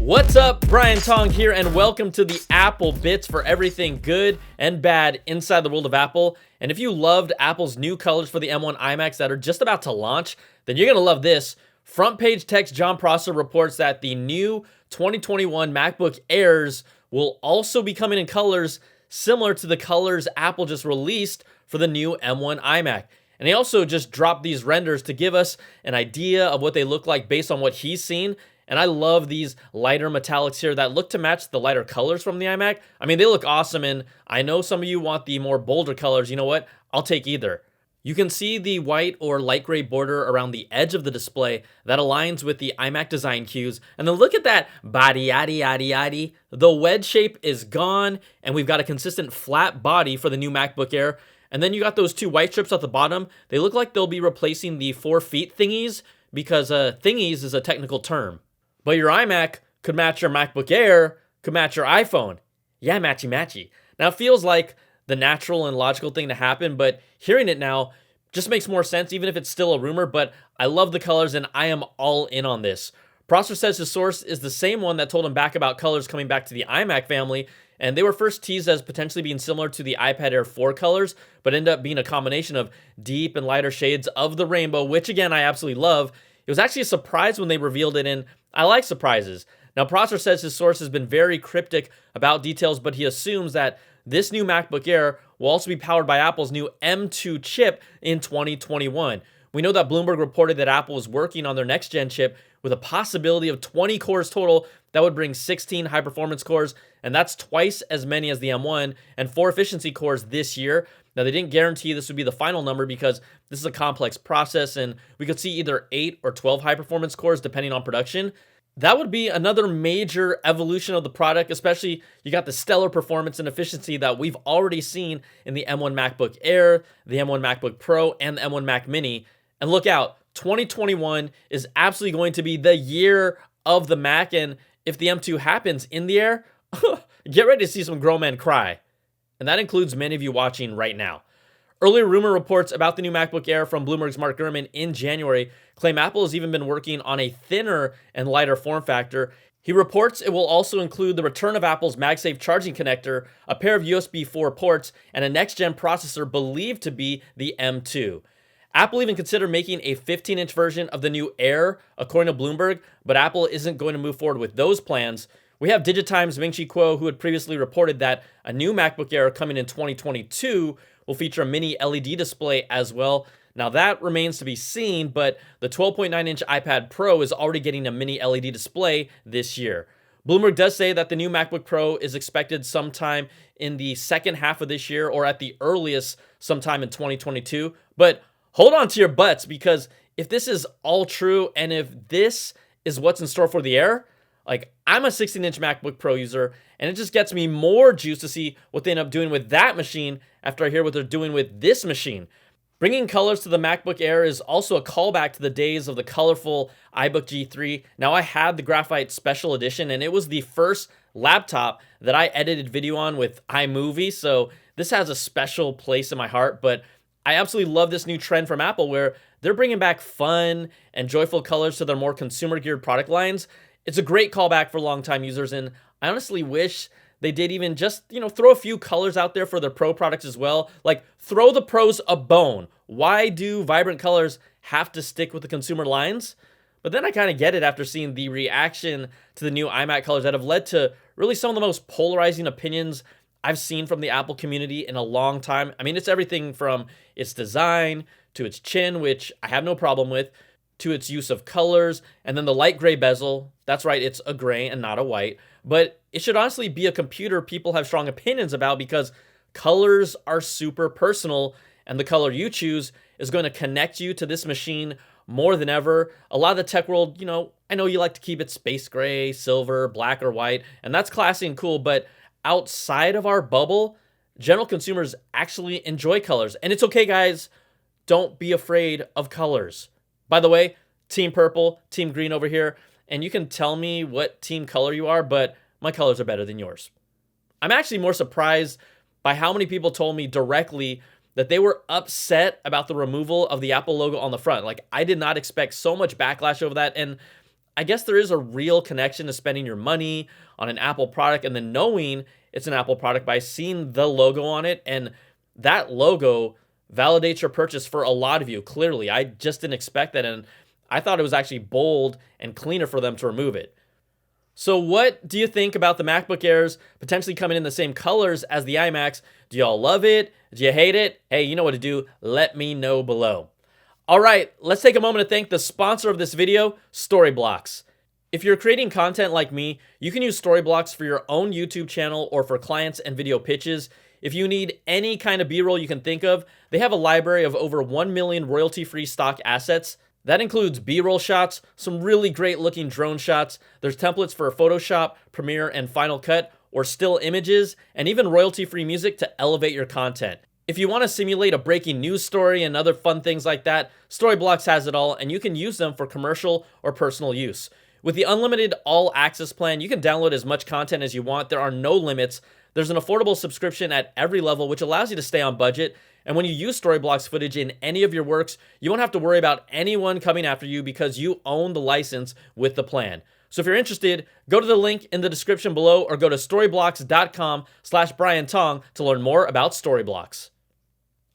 What's up? Brian Tong here, and welcome to the Apple Bits for everything good and bad inside the world of Apple. And if you loved Apple's new colors for the M1 iMacs that are just about to launch, then you're going to love this. Front page text Jon Prosser reports that the new 2021 MacBook Airs will also be coming in colors similar to the colors Apple just released for the new M1 iMac. And he also just dropped these renders to give us an idea of what they look like based on what he's seen. And I love these lighter metallics here that look to match the lighter colors from the iMac. I mean, they look awesome, and I know some of you want the more bolder colors. You know what? I'll take either. You can see the white or light gray border around the edge of the display that aligns with the iMac design cues. And then look at that body, yaddy, yaddy, yaddy. The wedge shape is gone, and we've got a consistent flat body for the new MacBook Air. And then you got those two white strips at the bottom. They look like they'll be replacing the 4 feet thingies, because thingies is a technical term. But your iMac could match your MacBook Air, could match your iPhone. Yeah, matchy matchy. Now it feels like the natural and logical thing to happen, but hearing it now just makes more sense, even if it's still a rumor. But I love the colors, and I am all in on this. Prosser says his source is the same one that told him back about colors coming back to the iMac family, and they were first teased as potentially being similar to the iPad Air 4 colors, but ended up being a combination of deep and lighter shades of the rainbow, which again, I absolutely love. It was actually a surprise when they revealed it, and I like surprises. Now, Prosser says his source has been very cryptic about details, but he assumes that this new MacBook Air will also be powered by Apple's new M2 chip in 2021. We know that Bloomberg reported that Apple is working on their next-gen chip with a possibility of 20 cores total. That would bring 16 high-performance cores, and that's twice as many as the M1, and 4 efficiency cores this year. Now, they didn't guarantee this would be the final number because this is a complex process, and we could see either 8 or 12 high-performance cores depending on production. That would be another major evolution of the product, especially you got the stellar performance and efficiency that we've already seen in the M1 MacBook Air, the M1 MacBook Pro, and the M1 Mac Mini. And look out, 2021 is absolutely going to be the year of the Mac, and if the M2 happens in the Air, get ready to see some grown men cry. And that includes many of you watching right now. Earlier rumor reports about the new MacBook Air from Bloomberg's Mark Gurman in January claim Apple has even been working on a thinner and lighter form factor. He reports it will also include the return of Apple's MagSafe charging connector, a pair of USB 4 ports, and a next-gen processor believed to be the M2. Apple even considered making a 15-inch version of the new Air, according to Bloomberg, but Apple isn't going to move forward with those plans. We have Digitime's Ming-Chi Kuo, who had previously reported that a new MacBook Air coming in 2022 will feature a mini LED display as well. Now that remains to be seen, but the 12.9-inch iPad Pro is already getting a mini LED display this year. Bloomberg does say that the new MacBook Pro is expected sometime in the second half of this year, or at the earliest sometime in 2022. But hold on to your butts, because if this is all true, and if this is what's in store for the Air, like, I'm a 16-inch MacBook Pro user, and it just gets me more juice to see what they end up doing with that machine after I hear what they're doing with this machine. Bringing colors to the MacBook Air is also a callback to the days of the colorful iBook G3. Now, I had the Graphite Special Edition, and it was the first laptop that I edited video on with iMovie, so this has a special place in my heart. But I absolutely love this new trend from Apple where they're bringing back fun and joyful colors to their more consumer-geared product lines. It's a great callback for longtime users, and I honestly wish they did even just, throw a few colors out there for their Pro products as well. Like, throw the Pros a bone. Why do vibrant colors have to stick with the consumer lines? But then I kind of get it after seeing the reaction to the new iMac colors that have led to really some of the most polarizing opinions I've seen from the Apple community in a long time. I mean, it's everything from its design to its chin, which I have no problem with, to its use of colors, and then the light gray bezel. That's right, it's a gray and not a white. But it should honestly be a computer people have strong opinions about, because colors are super personal, and the color you choose is going to connect you to this machine more than ever. A lot of the tech world, I know you like to keep it space gray, silver, black, or white, and that's classy and cool, but outside of our bubble, general consumers actually enjoy colors. And it's okay, guys. Don't be afraid of colors. By the way, Team Purple, Team Green over here, and you can tell me what team color you are, but my colors are better than yours. I'm actually more surprised by how many people told me directly that they were upset about the removal of the Apple logo on the front. Like, I did not expect so much backlash over that, and I guess there is a real connection to spending your money on an Apple product and then knowing it's an Apple product by seeing the logo on it. And that logo validates your purchase for a lot of you. Clearly, I just didn't expect that. And I thought it was actually bold and cleaner for them to remove it. So what do you think about the MacBook Airs potentially coming in the same colors as the iMacs? Do y'all love it? Do you hate it? Hey, you know what to do. Let me know below. All right, let's take a moment to thank the sponsor of this video, Storyblocks. If you're creating content like me, you can use Storyblocks for your own YouTube channel or for clients and video pitches. If you need any kind of B-roll you can think of, they have a library of over 1 million royalty-free stock assets. That includes B-roll shots, some really great looking drone shots. There's templates for Photoshop, Premiere, and Final Cut, or still images, and even royalty-free music to elevate your content. If you want to simulate a breaking news story and other fun things like that, Storyblocks has it all, and you can use them for commercial or personal use. With the unlimited all-access plan, you can download as much content as you want. There are no limits. There's an affordable subscription at every level, which allows you to stay on budget. And when you use Storyblocks footage in any of your works, you won't have to worry about anyone coming after you because you own the license with the plan. So if you're interested, go to the link in the description below or go to storyblocks.com/BrianTong to learn more about Storyblocks.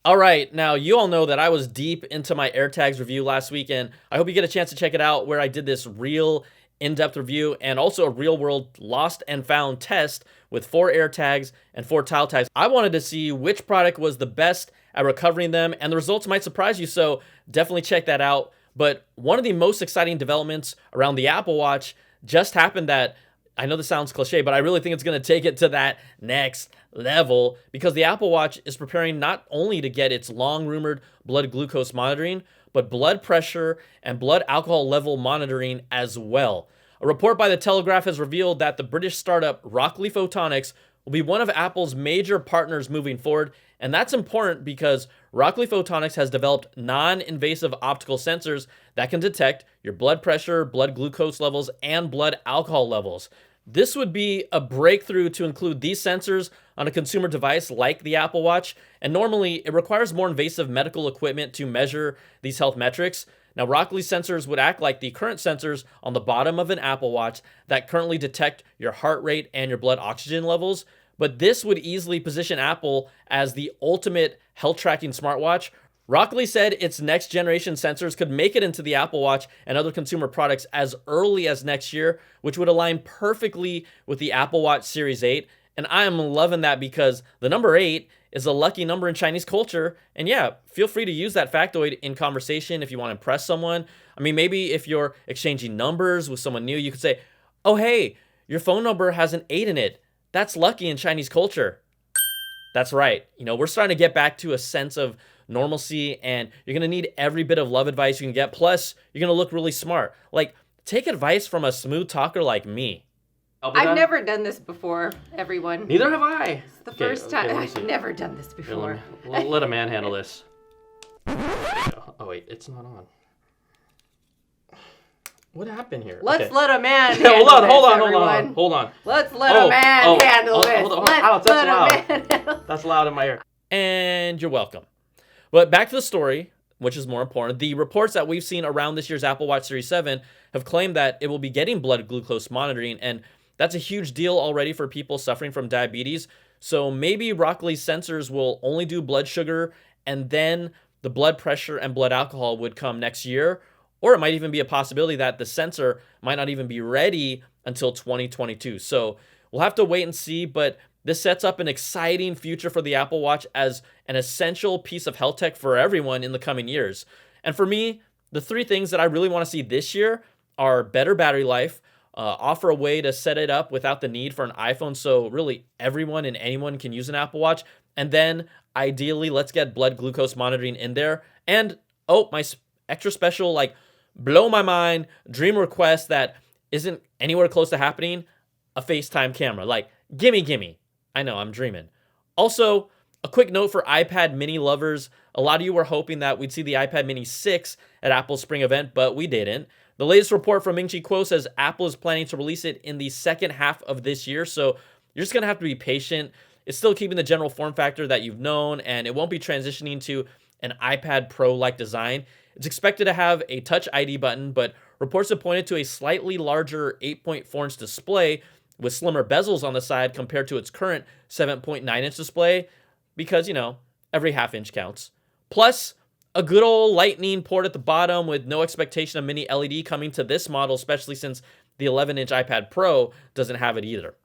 All right, now you all know that I was deep into my AirTags review last week, and I hope you get a chance to check it out where I did this real in-depth review and also a real-world lost and found test with 4 AirTags and 4 tile tags. I wanted to see which product was the best at recovering them, and the results might surprise you, so definitely check that out. But one of the most exciting developments around the Apple Watch just happened that, I know this sounds cliche, but I really think it's going to take it to that next level because the Apple Watch is preparing not only to get its long-rumored blood glucose monitoring, but blood pressure and blood alcohol level monitoring as well. A report by The Telegraph has revealed that the British startup Rockley Photonics will be one of Apple's major partners moving forward, and that's important because Rockley Photonics has developed non-invasive optical sensors that can detect your blood pressure, blood glucose levels, and blood alcohol levels. This would be a breakthrough to include these sensors on a consumer device like the Apple Watch, and normally it requires more invasive medical equipment to measure these health metrics. Now, Rockley sensors would act like the current sensors on the bottom of an Apple Watch that currently detect your heart rate and your blood oxygen levels, but this would easily position Apple as the ultimate health tracking smartwatch. Rockley said its next generation sensors could make it into the Apple Watch and other consumer products as early as next year, which would align perfectly with the Apple Watch Series 8. And I am loving that because the number 8 is a lucky number in Chinese culture. And yeah, feel free to use that factoid in conversation if you want to impress someone. I mean, maybe if you're exchanging numbers with someone new, you could say, oh, hey, your phone number has an 8 in it. That's lucky in Chinese culture. That's right. You know, we're starting to get back to a sense of normalcy, and you're going to need every bit of love advice you can get. Plus, you're going to look really smart. Like, take advice from a smooth talker like me. I've never done this before, everyone. Neither have I. It's the first time. I've never done this before. Here, let a man handle this. Oh, wait, it's not on. What happened here? Let's let a man handle hold on, this, hold on. Let's let a man handle this. Hold on. Alex, that's loud. That's loud in my ear. And you're welcome. But back to the story, which is more important. The reports that we've seen around this year's Apple Watch Series 7 have claimed that it will be getting blood glucose monitoring, and that's a huge deal already for people suffering from diabetes. So maybe Rockley's sensors will only do blood sugar, and then the blood pressure and blood alcohol would come next year. Or it might even be a possibility that the sensor might not even be ready until 2022. So we'll have to wait and see, but this sets up an exciting future for the Apple Watch as an essential piece of health tech for everyone in the coming years. And for me, the 3 things that I really want to see this year are better battery life, offer a way to set it up without the need for an iPhone so really everyone and anyone can use an Apple Watch, and then ideally let's get blood glucose monitoring in there. And my extra special, like, blow my mind dream request that isn't anywhere close to happening, a FaceTime camera. Like, gimme. I know, I'm dreaming. Also, a quick note for iPad mini lovers. A lot of you were hoping that we'd see the iPad mini 6 at Apple's spring event, but we didn't. The latest report from Ming-Chi Kuo says Apple is planning to release it in the second half of this year, so you're just going to have to be patient. It's still keeping the general form factor that you've known, and it won't be transitioning to an iPad Pro-like design. It's expected to have a Touch ID button, but reports have pointed to a slightly larger 8.4-inch display with slimmer bezels on the side compared to its current 7.9-inch display because, every half inch counts. Plus, a good old lightning port at the bottom with no expectation of mini LED coming to this model, especially since the 11-inch iPad Pro doesn't have it either.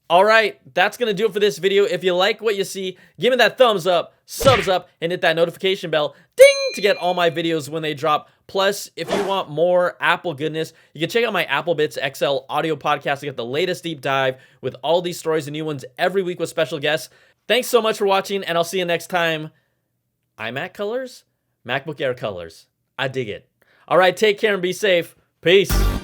All right, that's going to do it for this video. If you like what you see, give me that thumbs up, subs up, and hit that notification bell, ding, to get all my videos when they drop. Plus, if you want more Apple goodness, you can check out my Apple Bits XL audio podcast to get the latest deep dive with all these stories and new ones every week with special guests. Thanks so much for watching, and I'll see you next time. iMac colors? MacBook Air colors. I dig it. All right, take care and be safe. Peace.